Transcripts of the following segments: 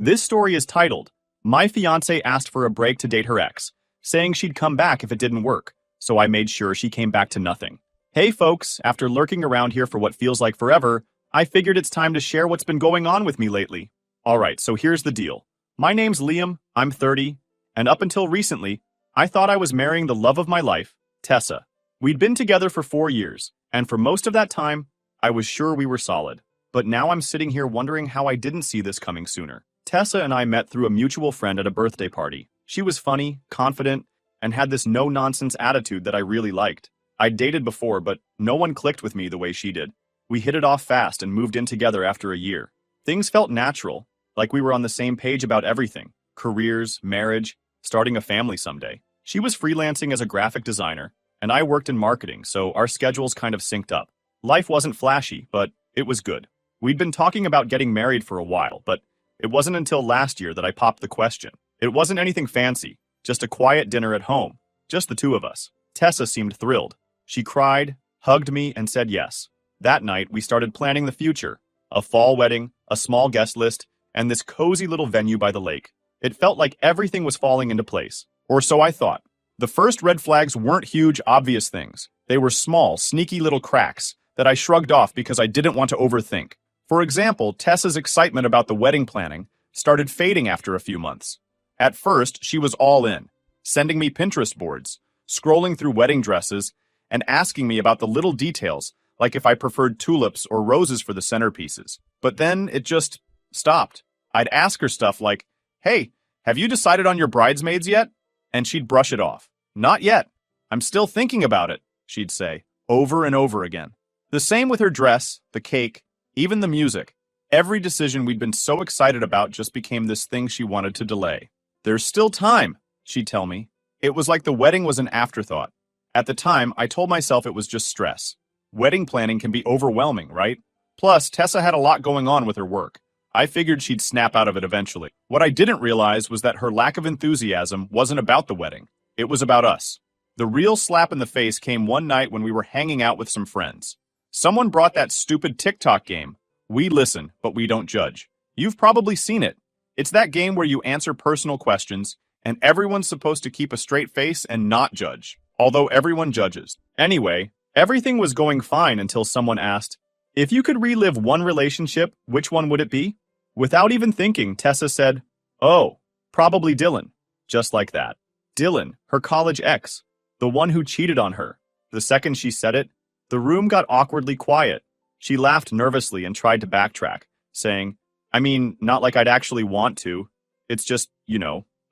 This story is titled, My Fiancée Asked for a Break to Date Her Ex, saying she'd come back if it didn't work, so I made sure she came back to nothing. Hey folks, after lurking around here for what feels like forever, I figured it's time to share what's been going on with me lately. Alright, so here's the deal. My name's Liam, I'm 30, and up until recently, I thought I was marrying the love of my life, Tessa. We'd been together for 4 years, and for most of that time, I was sure we were solid. But now I'm sitting here wondering how I didn't see this coming sooner. Tessa and I met through a mutual friend at a birthday party. She was funny, confident, and had this no-nonsense attitude that I really liked. I'd dated before, but no one clicked with me the way she did. We hit it off fast and moved in together after a year. Things felt natural, like we were on the same page about everything. Careers, marriage, starting a family someday. She was freelancing as a graphic designer, and I worked in marketing, so our schedules kind of synced up. Life wasn't flashy, but it was good. We'd been talking about getting married for a while, but it wasn't until last year that I popped the question. It wasn't anything fancy, just a quiet dinner at home, just the two of us. Tessa seemed thrilled. She cried, hugged me, and said yes. That night, we started planning the future. A fall wedding, a small guest list, and this cozy little venue by the lake. It felt like everything was falling into place. Or so I thought. The first red flags weren't huge, obvious things. They were small, sneaky little cracks that I shrugged off because I didn't want to overthink. For example, Tessa's excitement about the wedding planning started fading after a few months. At first, she was all in, sending me Pinterest boards, scrolling through wedding dresses, and asking me about the little details, like if I preferred tulips or roses for the centerpieces. But then it just stopped. I'd ask her stuff like, "Hey, have you decided on your bridesmaids yet?" And she'd brush it off. "Not yet. I'm still thinking about it," she'd say, over and over again. The same with her dress, the cake, even the music. Every decision we'd been so excited about just became this thing she wanted to delay. "There's still time," she'd tell me. It was like the wedding was an afterthought. At the time, I told myself it was just stress. Wedding planning can be overwhelming, right? Plus, Tessa had a lot going on with her work. I figured she'd snap out of it eventually. What I didn't realize was that her lack of enthusiasm wasn't about the wedding. It was about us. The real slap in the face came one night when we were hanging out with some friends. Someone brought that stupid TikTok game. We listen, but we don't judge. You've probably seen it. It's that game where you answer personal questions, and everyone's supposed to keep a straight face and not judge, although everyone judges. Anyway, everything was going fine until someone asked, "If you could relive one relationship, which one would it be?" Without even thinking, Tessa said, "Oh, probably Dylan." Just like that. Dylan, her college ex, the one who cheated on her. The second she said it, the room got awkwardly quiet. She laughed nervously and tried to backtrack, saying, "I mean, not like I'd actually want to. It's just,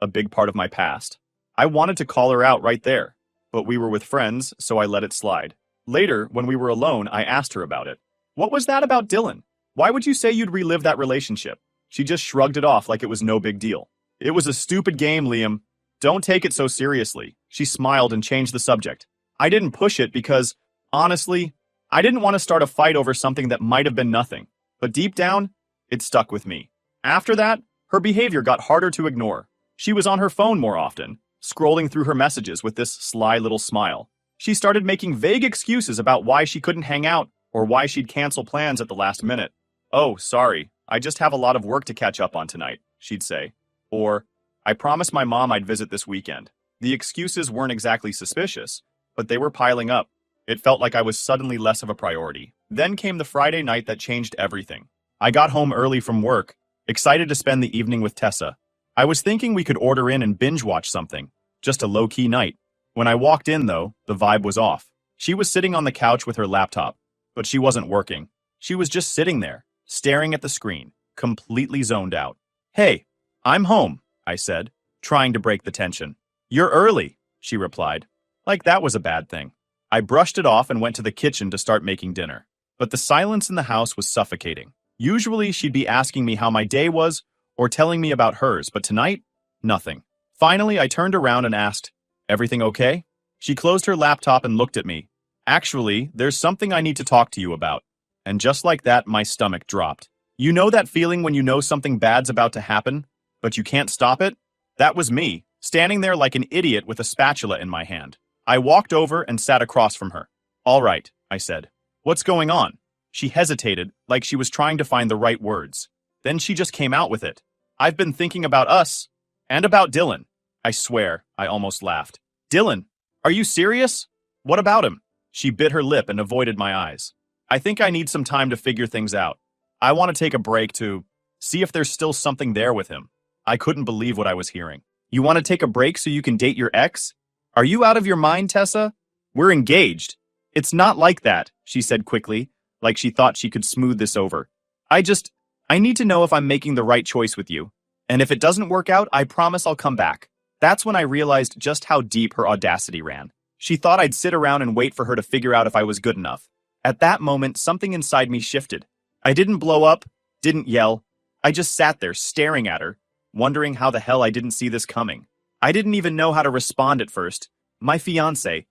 a big part of my past." I wanted to call her out right there, but we were with friends, so I let it slide. Later, when we were alone, I asked her about it. "What was that about Dylan? Why would you say you'd relive that relationship?" She just shrugged it off like it was no big deal. "It was a stupid game, Liam. Don't take it so seriously." She smiled and changed the subject. I didn't push it because, honestly, I didn't want to start a fight over something that might have been nothing. But deep down, it stuck with me. After that, her behavior got harder to ignore. She was on her phone more often, scrolling through her messages with this sly little smile. She started making vague excuses about why she couldn't hang out or why she'd cancel plans at the last minute. "Oh, sorry, I just have a lot of work to catch up on tonight," she'd say. Or, "I promised my mom I'd visit this weekend." The excuses weren't exactly suspicious, but they were piling up. It felt like I was suddenly less of a priority. Then came the Friday night that changed everything. I got home early from work, excited to spend the evening with Tessa. I was thinking we could order in and binge watch something, just a low-key night. When I walked in, though, the vibe was off. She was sitting on the couch with her laptop, but she wasn't working. She was just sitting there, staring at the screen, completely zoned out. "Hey, I'm home," I said, trying to break the tension. "You're early," she replied. Like that was a bad thing. I brushed it off and went to the kitchen to start making dinner. But the silence in the house was suffocating. Usually she'd be asking me how my day was or telling me about hers, but tonight, nothing. Finally, I turned around and asked, "Everything okay?" She closed her laptop and looked at me. "Actually, there's something I need to talk to you about." And just like that, my stomach dropped. You know that feeling when you know something bad's about to happen, but you can't stop it? That was me, standing there like an idiot with a spatula in my hand. I walked over and sat across from her. "All right," I said. "What's going on?" She hesitated, like she was trying to find the right words. Then she just came out with it. I've been thinking about us and about Dylan. I swear, I almost laughed. Dylan, are you serious? What about him? She bit her lip and avoided my eyes. I think I need some time to figure things out. I want to take a break to see if there's still something there with him. I couldn't believe what I was hearing. You want to take a break so you can date your ex? Are you out of your mind, Tessa? We're engaged. It's not like that, she said quickly, like she thought she could smooth this over. I need to know if I'm making the right choice with you. And if it doesn't work out, I promise I'll come back. That's when I realized just how deep her audacity ran. She thought I'd sit around and wait for her to figure out if I was good enough. At that moment, something inside me shifted. I didn't blow up, didn't yell. I just sat there staring at her, wondering how the hell I didn't see this coming. I didn't even know how to respond at first. My fiancé,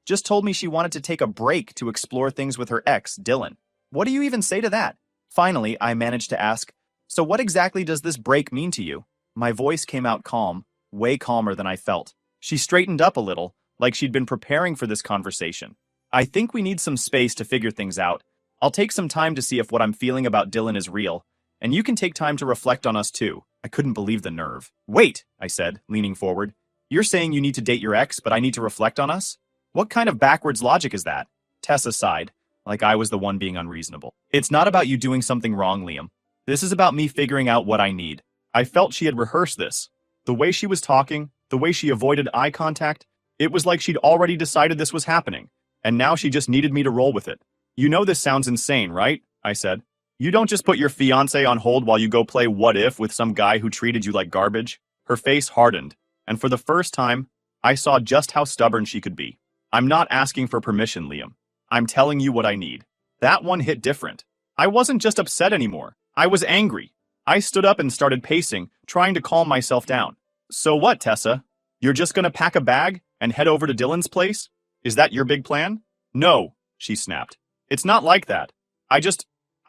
just told me she wanted to take a break to explore things with her ex, Dylan. What do you even say to that? Finally, I managed to ask, so what exactly does this break mean to you? My voice came out calm, way calmer than I felt. She straightened up a little, like she'd been preparing for this conversation. I think we need some space to figure things out. I'll take some time to see if what I'm feeling about Dylan is real, and you can take time to reflect on us too. I couldn't believe the nerve. Wait, I said, leaning forward. You're saying you need to date your ex, but I need to reflect on us? What kind of backwards logic is that? Tessa sighed, like I was the one being unreasonable. It's not about you doing something wrong, Liam. This is about me figuring out what I need. I felt she had rehearsed this. The way she was talking, the way she avoided eye contact, it was like she'd already decided this was happening, and now she just needed me to roll with it. You know this sounds insane, right? I said. You don't just put your fiancé on hold while you go play what if with some guy who treated you like garbage. Her face hardened, and for the first time, I saw just how stubborn she could be. I'm not asking for permission, Liam. I'm telling you what I need. That one hit different. I wasn't just upset anymore. I was angry. I stood up and started pacing, trying to calm myself down. So what, Tessa? You're just gonna pack a bag and head over to Dylan's place? Is that your big plan? No, she snapped. It's not like that. I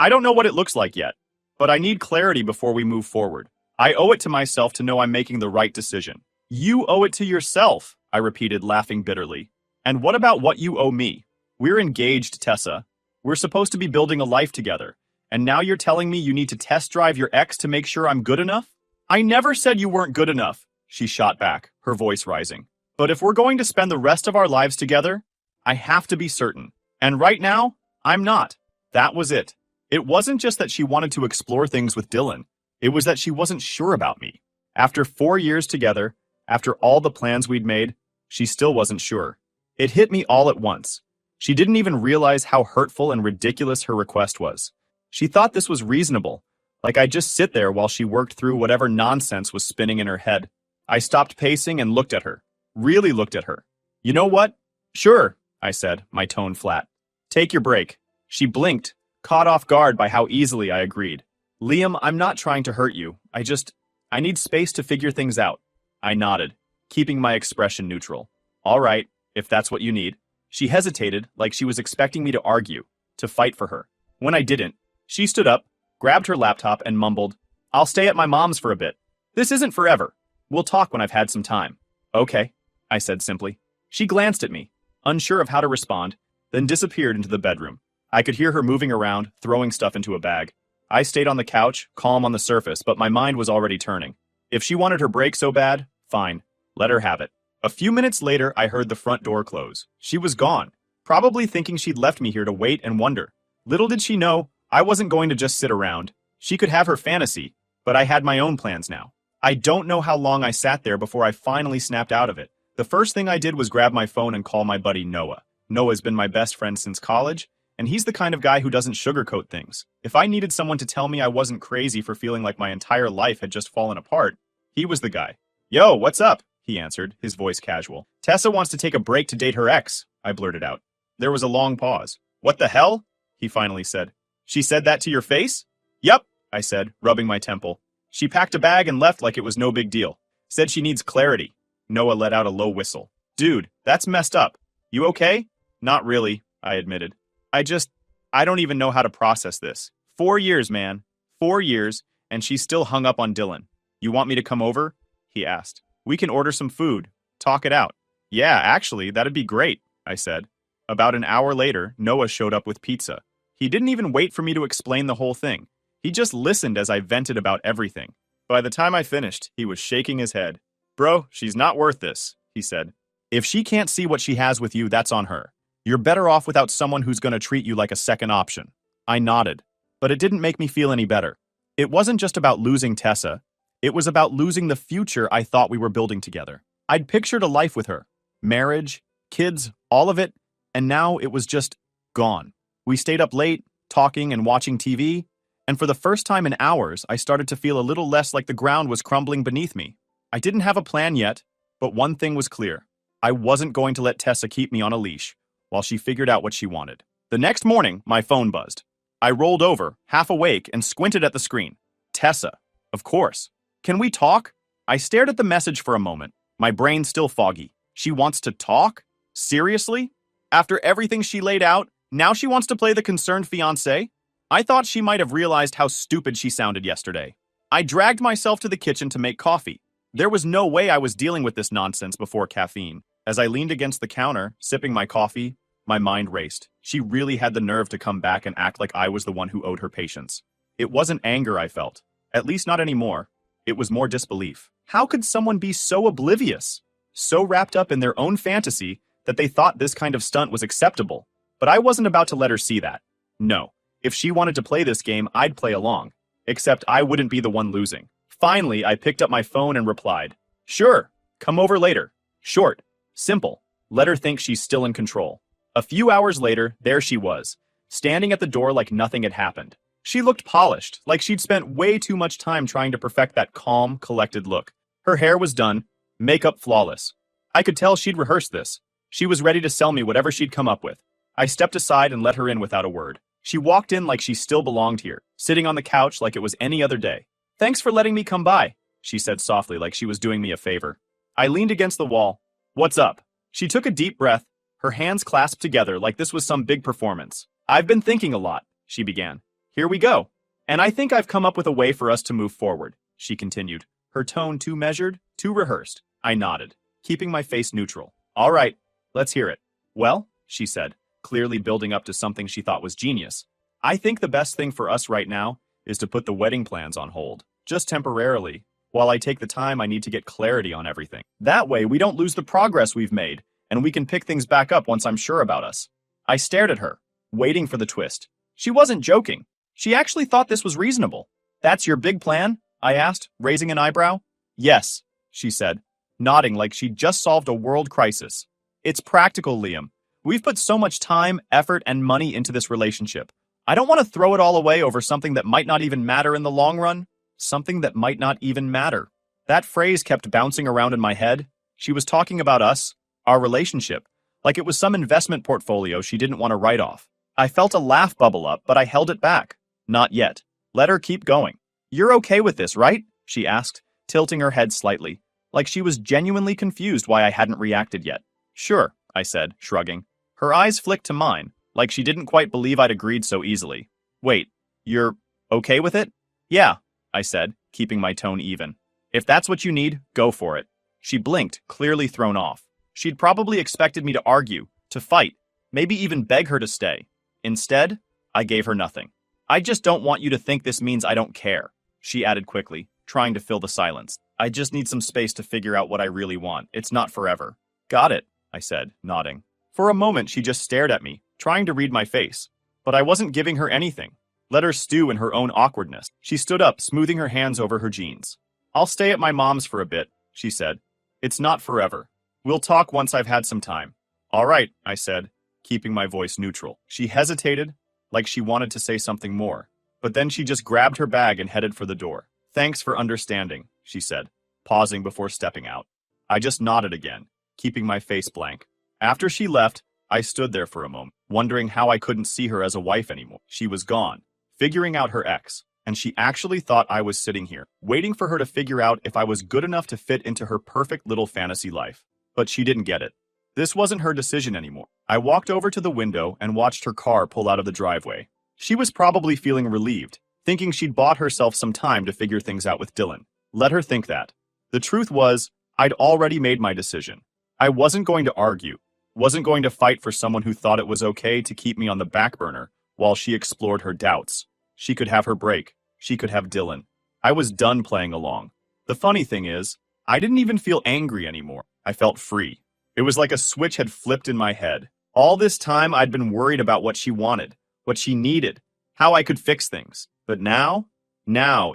don't know what it looks like yet, but I need clarity before we move forward. I owe it to myself to know I'm making the right decision. You owe it to yourself, I repeated, laughing bitterly. And what about what you owe me? We're engaged, Tessa. We're supposed to be building a life together. And now you're telling me you need to test drive your ex to make sure I'm good enough? I never said you weren't good enough, she shot back, her voice rising. But if we're going to spend the rest of our lives together, I have to be certain. And right now, I'm not. That was it. It wasn't just that she wanted to explore things with Dylan. It was that she wasn't sure about me. After 4 years together, after all the plans we'd made, she still wasn't sure. It hit me all at once. She didn't even realize how hurtful and ridiculous her request was. She thought this was reasonable, like I'd just sit there while she worked through whatever nonsense was spinning in her head. I stopped pacing and looked at her. Really looked at her. You know what? Sure, I said, my tone flat. Take your break. She blinked, caught off guard by how easily I agreed. Liam, I'm not trying to hurt you. I need space to figure things out. I nodded, keeping my expression neutral. All right, if that's what you need. She hesitated, like she was expecting me to argue, to fight for her. When I didn't, she stood up, grabbed her laptop, and mumbled, I'll stay at my mom's for a bit. This isn't forever. We'll talk when I've had some time. Okay, I said simply. She glanced at me, unsure of how to respond, then disappeared into the bedroom. I could hear her moving around, throwing stuff into a bag. I stayed on the couch, calm on the surface, but my mind was already turning. If she wanted her break so bad, fine. Let her have it. A few minutes later, I heard the front door close. She was gone, probably thinking she'd left me here to wait and wonder. Little did she know, I wasn't going to just sit around. She could have her fantasy, but I had my own plans now. I don't know how long I sat there before I finally snapped out of it. The first thing I did was grab my phone and call my buddy Noah. Noah's been my best friend since college, and he's the kind of guy who doesn't sugarcoat things. If I needed someone to tell me I wasn't crazy for feeling like my entire life had just fallen apart, he was the guy. Yo, what's up? He answered, his voice casual. Tessa wants to take a break to date her ex, I blurted out. There was a long pause. What the hell? He finally said. She said that to your face? Yep, I said, rubbing my temple. She packed a bag and left like it was no big deal. Said she needs clarity. Noah let out a low whistle. Dude, that's messed up. You okay? Not really, I admitted. I don't even know how to process this. 4 years, man. 4 years, and she's still hung up on Dylan. You want me to come over? He asked. We can order some food. Talk it out. Yeah, actually, that'd be great, I said. About an hour later, Noah showed up with pizza. He didn't even wait for me to explain the whole thing. He just listened as I vented about everything. By the time I finished, he was shaking his head. Bro, she's not worth this, he said. If she can't see what she has with you, that's on her. You're better off without someone who's going to treat you like a second option. I nodded, but it didn't make me feel any better. It wasn't just about losing Tessa. It was about losing the future I thought we were building together. I'd pictured a life with her. Marriage, kids, all of it, and now it was just gone. We stayed up late, talking and watching TV, and for the first time in hours, I started to feel a little less like the ground was crumbling beneath me. I didn't have a plan yet, but one thing was clear. I wasn't going to let Tessa keep me on a leash while she figured out what she wanted. The next morning, my phone buzzed. I rolled over, half awake, and squinted at the screen. Tessa, of course. Can we talk? I stared at the message for a moment, my brain still foggy. She wants to talk? Seriously? After everything she laid out, now she wants to play the concerned fiancé? I thought she might have realized how stupid she sounded yesterday. I dragged myself to the kitchen to make coffee. There was no way I was dealing with this nonsense before caffeine. As I leaned against the counter, sipping my coffee, my mind raced. She really had the nerve to come back and act like I was the one who owed her patience. It wasn't anger I felt, at least not anymore. It was more disbelief. How could someone be so oblivious? So wrapped up in their own fantasy that they thought this kind of stunt was acceptable. But I wasn't about to let her see that. No. If she wanted to play this game, I'd play along. Except I wouldn't be the one losing. Finally, I picked up my phone and replied, "Sure, come over later." Short, simple. Let her think she's still in control. A few hours later, there she was, standing at the door like nothing had happened. She looked polished, like she'd spent way too much time trying to perfect that calm, collected look. Her hair was done, makeup flawless. I could tell she'd rehearsed this. She was ready to sell me whatever she'd come up with. I stepped aside and let her in without a word. She walked in like she still belonged here, sitting on the couch like it was any other day. "Thanks for letting me come by," she said softly like she was doing me a favor. I leaned against the wall. "What's up?" She took a deep breath, her hands clasped together like this was some big performance. "I've been thinking a lot," she began. "Here we go. And I think I've come up with a way for us to move forward," she continued, her tone too measured, too rehearsed. I nodded, keeping my face neutral. "All right, let's hear it." "Well," she said, clearly building up to something she thought was genius. "I think the best thing for us right now is to put the wedding plans on hold, just temporarily, while I take the time I need to get clarity on everything. That way, we don't lose the progress we've made, and we can pick things back up once I'm sure about us." I stared at her, waiting for the twist. She wasn't joking. She actually thought this was reasonable. "That's your big plan?" I asked, raising an eyebrow. "Yes," she said, nodding like she'd just solved a world crisis. "It's practical, Liam. We've put so much time, effort, and money into this relationship. I don't want to throw it all away over something that might not even matter in the long run. Something that might not even matter." That phrase kept bouncing around in my head. She was talking about us, our relationship, like it was some investment portfolio she didn't want to write off. I felt a laugh bubble up, but I held it back. "Not yet. Let her keep going." "You're okay with this, right?" she asked, tilting her head slightly, like she was genuinely confused why I hadn't reacted yet. "Sure," I said, shrugging. Her eyes flicked to mine, like she didn't quite believe I'd agreed so easily. "Wait, you're okay with it?" "Yeah," I said, keeping my tone even. "If that's what you need, go for it." She blinked, clearly thrown off. She'd probably expected me to argue, to fight, maybe even beg her to stay. Instead, I gave her nothing. "I just don't want you to think this means I don't care," she added quickly, trying to fill the silence. "I just need some space to figure out what I really want. It's not forever." "Got it," I said, nodding. For a moment, she just stared at me, trying to read my face. But I wasn't giving her anything. Let her stew in her own awkwardness. She stood up, smoothing her hands over her jeans. "I'll stay at my mom's for a bit," she said. "It's not forever. We'll talk once I've had some time." "All right," I said, keeping my voice neutral. She hesitated, like she wanted to say something more. But then she just grabbed her bag and headed for the door. "Thanks for understanding," she said, pausing before stepping out. I just nodded again, keeping my face blank. After she left, I stood there for a moment, wondering how I couldn't see her as a wife anymore. She was gone, figuring out her ex, and she actually thought I was sitting here, waiting for her to figure out if I was good enough to fit into her perfect little fantasy life. But she didn't get it. This wasn't her decision anymore. I walked over to the window and watched her car pull out of the driveway. She was probably feeling relieved, thinking she'd bought herself some time to figure things out with Dylan. Let her think that. The truth was, I'd already made my decision. I wasn't going to argue, wasn't going to fight for someone who thought it was okay to keep me on the back burner while she explored her doubts. She could have her break. she could have Dylan. I was done playing along. The funny thing is, I didn't even feel angry anymore. I felt free. It was like a switch had flipped in my head. All this time I'd been worried about what she wanted, what she needed, how I could fix things. But now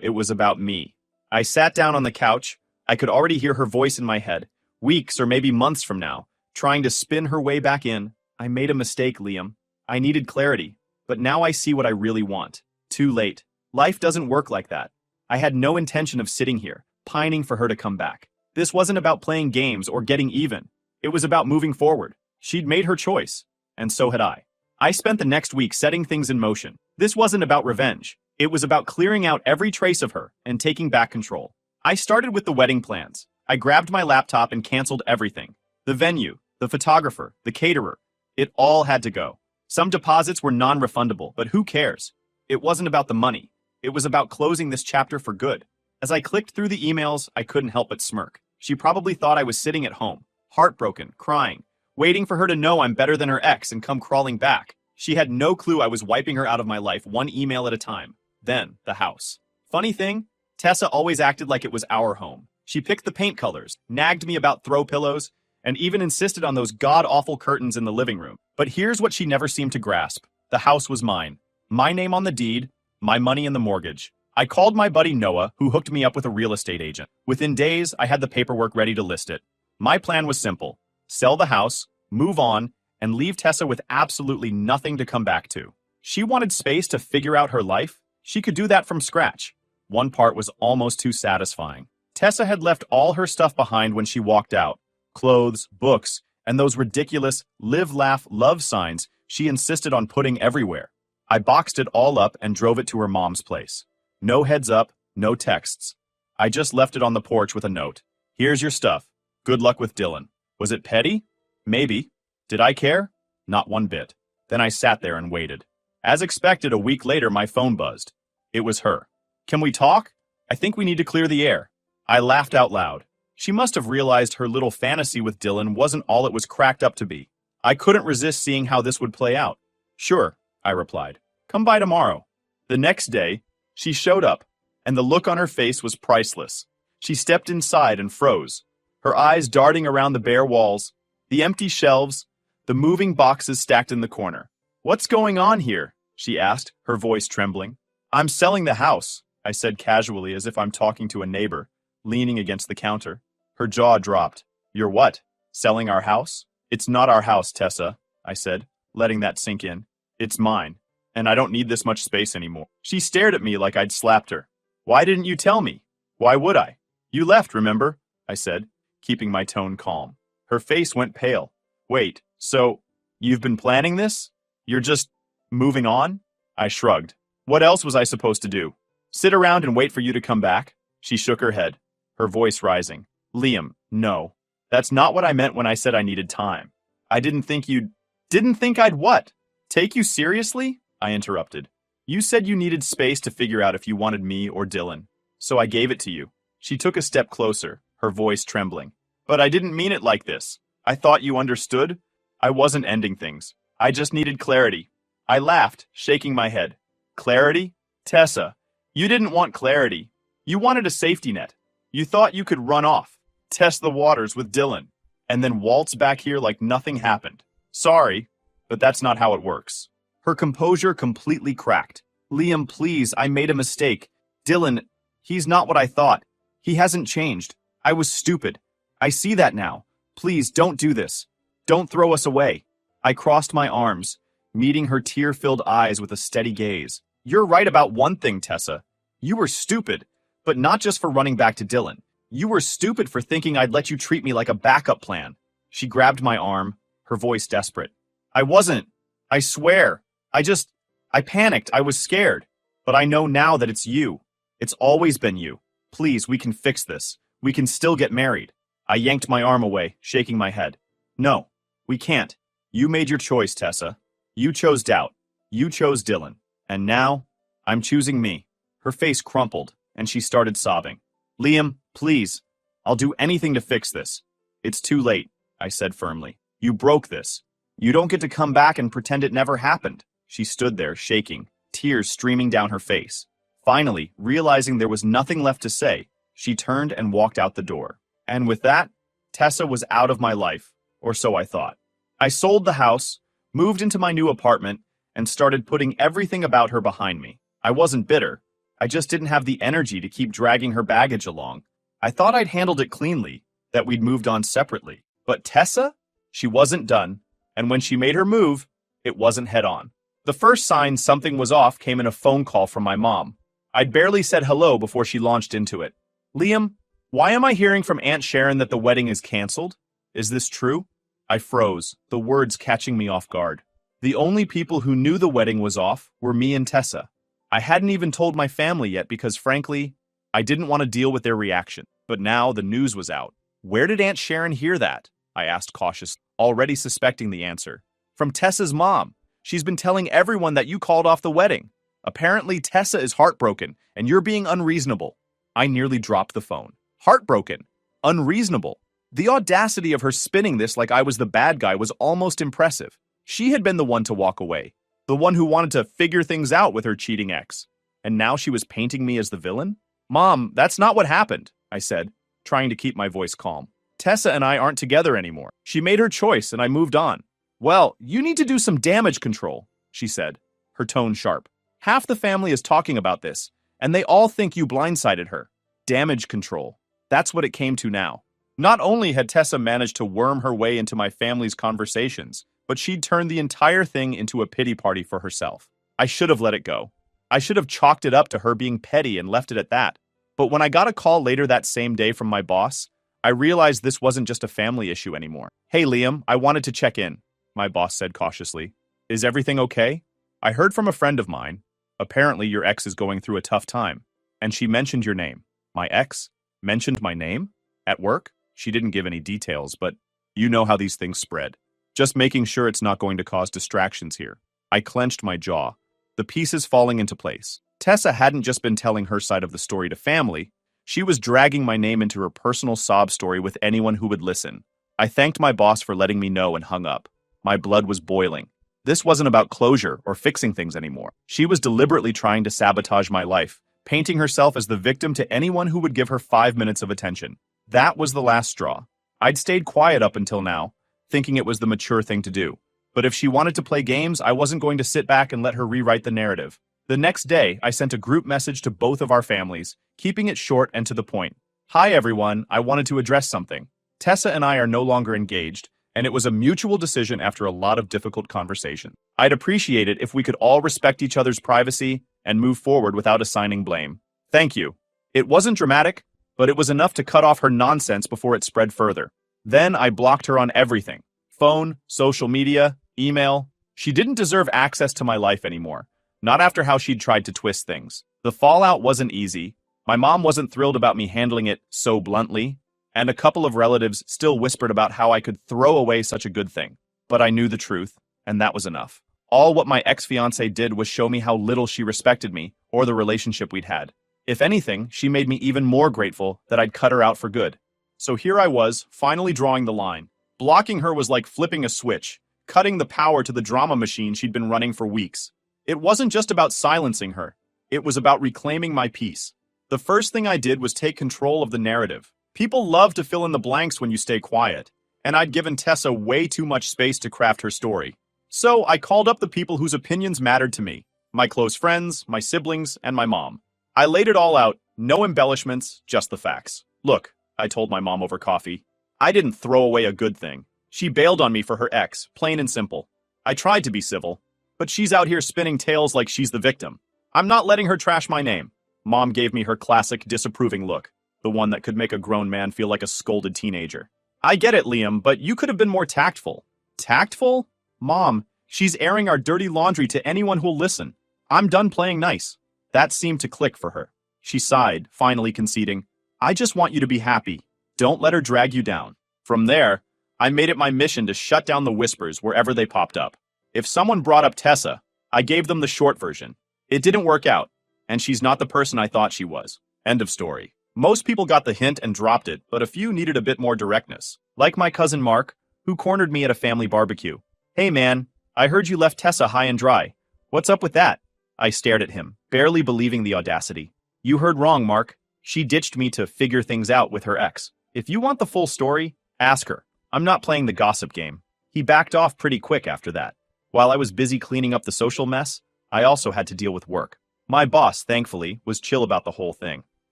it was about me. I sat down on the couch. I could already hear her voice in my head, weeks or maybe months from now, trying to spin her way back in. I made a mistake, Liam. I needed clarity, but now I see what I really want. Too late. Life doesn't work like that. I had no intention of sitting here, pining for her to come back. This wasn't about playing games or getting even. It was about moving forward. She'd made her choice, and so had I. I spent the next week setting things in motion. This wasn't about revenge. It was about clearing out every trace of her and taking back control. I started with the wedding plans. I grabbed my laptop and canceled everything. The venue, the photographer, the caterer. It all had to go. Some deposits were non-refundable, but who cares? It wasn't about the money. It was about closing this chapter for good. As I clicked through the emails, I couldn't help but smirk. She probably thought I was sitting at home, heartbroken, crying, waiting for her to know I'm better than her ex and come crawling back. She had no clue I was wiping her out of my life one email at a time. Then, the house. Funny thing, Tessa always acted like it was our home. She picked the paint colors, nagged me about throw pillows, and even insisted on those god-awful curtains in the living room. But here's what she never seemed to grasp. The house was mine. My name on the deed, my money in the mortgage. I called my buddy Noah, who hooked me up with a real estate agent. Within days, I had the paperwork ready to list it. My plan was simple. Sell the house, move on, and leave Tessa with absolutely nothing to come back to. She wanted space to figure out her life. She could do that from scratch. One part was almost too satisfying. Tessa had left all her stuff behind when she walked out. Clothes, books, and those ridiculous live, laugh, love signs she insisted on putting everywhere. I boxed it all up and drove it to her mom's place. No heads up, no texts. I just left it on the porch with a note. Here's your stuff. Good luck with Dylan. Was it petty? Maybe. Did I care? Not one bit. Then I sat there and waited. As expected, a week later, my phone buzzed. It was her. Can we talk? I think we need to clear the air. I laughed out loud. She must have realized her little fantasy with Dylan wasn't all it was cracked up to be. I couldn't resist seeing how this would play out. Sure, I replied. Come by tomorrow. The next day, she showed up, and the look on her face was priceless. She stepped inside and froze, her eyes darting around the bare walls, the empty shelves, the moving boxes stacked in the corner. What's going on here? She asked, her voice trembling. I'm selling the house, I said casually as if I'm talking to a neighbor, leaning against the counter. Her jaw dropped. You're what? Selling our house? It's not our house, Tessa, I said, letting that sink in. It's mine, and I don't need this much space anymore. She stared at me like I'd slapped her. Why didn't you tell me? Why would I? You left, remember? I said, keeping my tone calm. Her face went pale. Wait, so you've been planning this? You're just moving on? I shrugged. What else was I supposed to do? Sit around and wait for you to come back? She shook her head, her voice rising. Liam, no. That's not what I meant when I said I needed time. I didn't think you'd... Didn't think I'd what? Take you seriously? I interrupted. You said you needed space to figure out if you wanted me or Dylan. So I gave it to you. She took a step closer, her voice trembling. But I didn't mean it like this. I thought you understood. I wasn't ending things. I just needed clarity. I laughed, shaking my head. Clarity? Tessa, you didn't want clarity. You wanted a safety net. You thought you could run off, test the waters with Dylan, and then waltz back here like nothing happened. Sorry, but that's not how it works. Her composure completely cracked. Liam, please, I made a mistake. Dylan, he's not what I thought. He hasn't changed. I was stupid. I see that now. Please, don't do this. Don't throw us away. I crossed my arms, meeting her tear-filled eyes with a steady gaze. You're right about one thing, Tessa. You were stupid, but not just for running back to Dylan. You were stupid for thinking I'd let you treat me like a backup plan. She grabbed my arm, her voice desperate. I wasn't. I swear. I panicked. I was scared. But I know now that it's you. It's always been you. Please, we can fix this. We can still get married. I yanked my arm away, shaking my head. No, we can't. You made your choice, Tessa. You chose doubt. You chose Dylan. And now, I'm choosing me. Her face crumpled, and she started sobbing. Liam, please. I'll do anything to fix this. It's too late, I said firmly. You broke this. You don't get to come back and pretend it never happened. She stood there, shaking, tears streaming down her face. Finally, realizing there was nothing left to say, she turned and walked out the door. And with that, Tessa was out of my life, or so I thought. I sold the house, moved into my new apartment, and started putting everything about her behind me. I wasn't bitter. I just didn't have the energy to keep dragging her baggage along. I thought I'd handled it cleanly, that we'd moved on separately. But Tessa? She wasn't done, and when she made her move, it wasn't head on. The first sign something was off came in a phone call from my mom. I'd barely said hello before she launched into it. Liam, why am I hearing from Aunt Sharon that the wedding is canceled? Is this true? I froze, the words catching me off guard. The only people who knew the wedding was off were me and Tessa. I hadn't even told my family yet because, frankly, I didn't want to deal with their reaction. But now the news was out. Where did Aunt Sharon hear that? I asked cautiously, already suspecting the answer. From Tessa's mom. She's been telling everyone that you called off the wedding. Apparently, Tessa is heartbroken, and you're being unreasonable. I nearly dropped the phone. Heartbroken. Unreasonable. The audacity of her spinning this like I was the bad guy was almost impressive. She had been the one to walk away, the one who wanted to figure things out with her cheating ex. And now she was painting me as the villain? Mom, that's not what happened, I said, trying to keep my voice calm. Tessa and I aren't together anymore. She made her choice and I moved on. Well, you need to do some damage control, she said, her tone sharp. Half the family is talking about this, and they all think you blindsided her. Damage control. That's what it came to now. Not only had Tessa managed to worm her way into my family's conversations, but she'd turned the entire thing into a pity party for herself. I should have let it go. I should have chalked it up to her being petty and left it at that. But when I got a call later that same day from my boss, I realized this wasn't just a family issue anymore. Hey Liam, I wanted to check in, my boss said cautiously. Is everything okay? I heard from a friend of mine. Apparently your ex is going through a tough time, and she mentioned your name. My ex mentioned my name? At work? She didn't give any details, but you know how these things spread. Just making sure it's not going to cause distractions here. I clenched my jaw, the pieces falling into place. Tessa hadn't just been telling her side of the story to family, she was dragging my name into her personal sob story with anyone who would listen. I thanked my boss for letting me know and hung up. My blood was boiling. This wasn't about closure or fixing things anymore. She was deliberately trying to sabotage my life, painting herself as the victim to anyone who would give her 5 minutes of attention. That was the last straw. I'd stayed quiet up until now, thinking it was the mature thing to do. But if she wanted to play games, I wasn't going to sit back and let her rewrite the narrative. The next day, I sent a group message to both of our families, keeping it short and to the point. Hi everyone, I wanted to address something. Tessa and I are no longer engaged, and it was a mutual decision after a lot of difficult conversation. I'd appreciate it if we could all respect each other's privacy and move forward without assigning blame. Thank you. It wasn't dramatic, but it was enough to cut off her nonsense before it spread further. Then I blocked her on everything. Phone, social media, email. She didn't deserve access to my life anymore. Not after how she'd tried to twist things. The fallout wasn't easy. My mom wasn't thrilled about me handling it so bluntly, and a couple of relatives still whispered about how I could throw away such a good thing. But I knew the truth, and that was enough. All what my ex-fiancée did was show me how little she respected me or the relationship we'd had. If anything, she made me even more grateful that I'd cut her out for good. So here I was, finally drawing the line. Blocking her was like flipping a switch, cutting the power to the drama machine she'd been running for weeks. It wasn't just about silencing her. It was about reclaiming my peace. The first thing I did was take control of the narrative. People love to fill in the blanks when you stay quiet, and I'd given Tessa way too much space to craft her story. So I called up the people whose opinions mattered to me, my close friends, my siblings, and my mom. I laid it all out, no embellishments, just the facts. Look, I told my mom over coffee, I didn't throw away a good thing. She bailed on me for her ex, plain and simple. I tried to be civil, but she's out here spinning tales like she's the victim. I'm not letting her trash my name. Mom gave me her classic disapproving look, the one that could make a grown man feel like a scolded teenager. I get it, Liam, but you could have been more tactful. Tactful? Mom, she's airing our dirty laundry to anyone who'll listen. I'm done playing nice. That seemed to click for her. She sighed, finally conceding, I just want you to be happy. Don't let her drag you down. From there, I made it my mission to shut down the whispers wherever they popped up. If someone brought up Tessa, I gave them the short version. It didn't work out, and she's not the person I thought she was. End of story. Most people got the hint and dropped it, but a few needed a bit more directness. Like my cousin Mark, who cornered me at a family barbecue. Hey man, I heard you left Tessa high and dry. What's up with that? I stared at him, barely believing the audacity. You heard wrong, Mark. She ditched me to figure things out with her ex. If you want the full story, ask her. I'm not playing the gossip game. He backed off pretty quick after that. While I was busy cleaning up the social mess, I also had to deal with work. My boss, thankfully, was chill about the whole thing.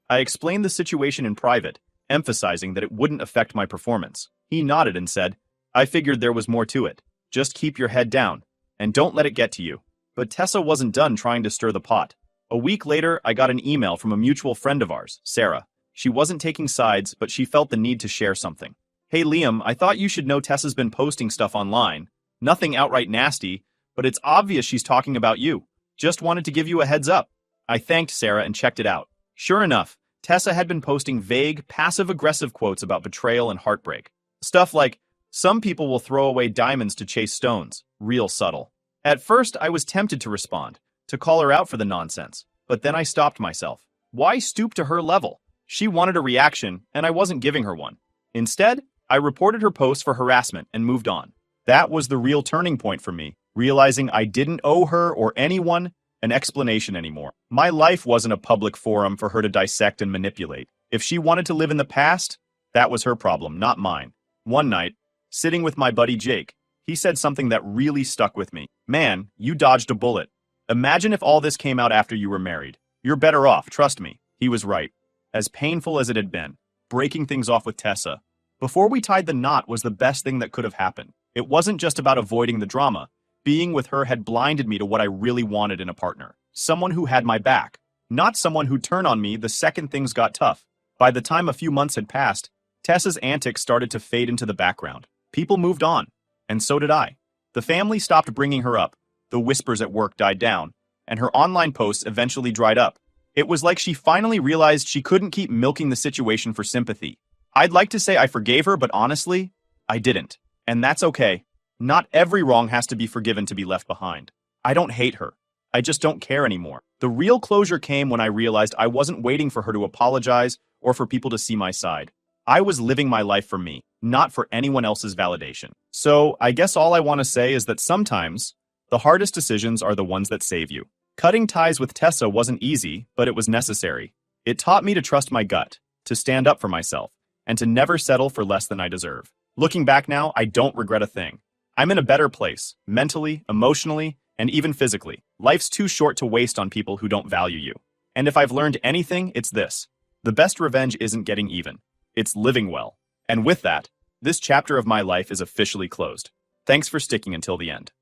I explained the situation in private, emphasizing that it wouldn't affect my performance. He nodded and said, I figured there was more to it. Just keep your head down, and don't let it get to you. But Tessa wasn't done trying to stir the pot. A week later, I got an email from a mutual friend of ours, Sarah. She wasn't taking sides, but she felt the need to share something. Hey Liam, I thought you should know Tessa's been posting stuff online. Nothing outright nasty, but it's obvious she's talking about you. Just wanted to give you a heads up. I thanked Sarah and checked it out. Sure enough, Tessa had been posting vague, passive-aggressive quotes about betrayal and heartbreak. Stuff like, some people will throw away diamonds to chase stones. Real subtle. At first, I was tempted to respond, to call her out for the nonsense. But then I stopped myself. Why stoop to her level? She wanted a reaction, and I wasn't giving her one. Instead, I reported her post for harassment and moved on. That was the real turning point for me, realizing I didn't owe her or anyone an explanation anymore. My life wasn't a public forum for her to dissect and manipulate. If she wanted to live in the past, that was her problem, not mine. One night, sitting with my buddy Jake, he said something that really stuck with me. Man, you dodged a bullet. Imagine if all this came out after you were married. You're better off, trust me. He was right. As painful as it had been, breaking things off with Tessa, before we tied the knot was the best thing that could have happened. It wasn't just about avoiding the drama. Being with her had blinded me to what I really wanted in a partner. Someone who had my back, not someone who'd turn on me the second things got tough. By the time a few months had passed, Tessa's antics started to fade into the background. People moved on, and so did I. The family stopped bringing her up, the whispers at work died down, and her online posts eventually dried up. It was like she finally realized she couldn't keep milking the situation for sympathy. I'd like to say I forgave her, but honestly, I didn't. And that's okay. Not every wrong has to be forgiven to be left behind. I don't hate her. I just don't care anymore. The real closure came when I realized I wasn't waiting for her to apologize or for people to see my side. I was living my life for me, not for anyone else's validation. So I guess all I want to say is that sometimes the hardest decisions are the ones that save you. Cutting ties with Tessa wasn't easy, but it was necessary. It taught me to trust my gut, to stand up for myself, and to never settle for less than I deserve. Looking back now, I don't regret a thing. I'm in a better place, mentally, emotionally, and even physically. Life's too short to waste on people who don't value you. And if I've learned anything, it's this. The best revenge isn't getting even. It's living well. And with that, this chapter of my life is officially closed. Thanks for sticking until the end.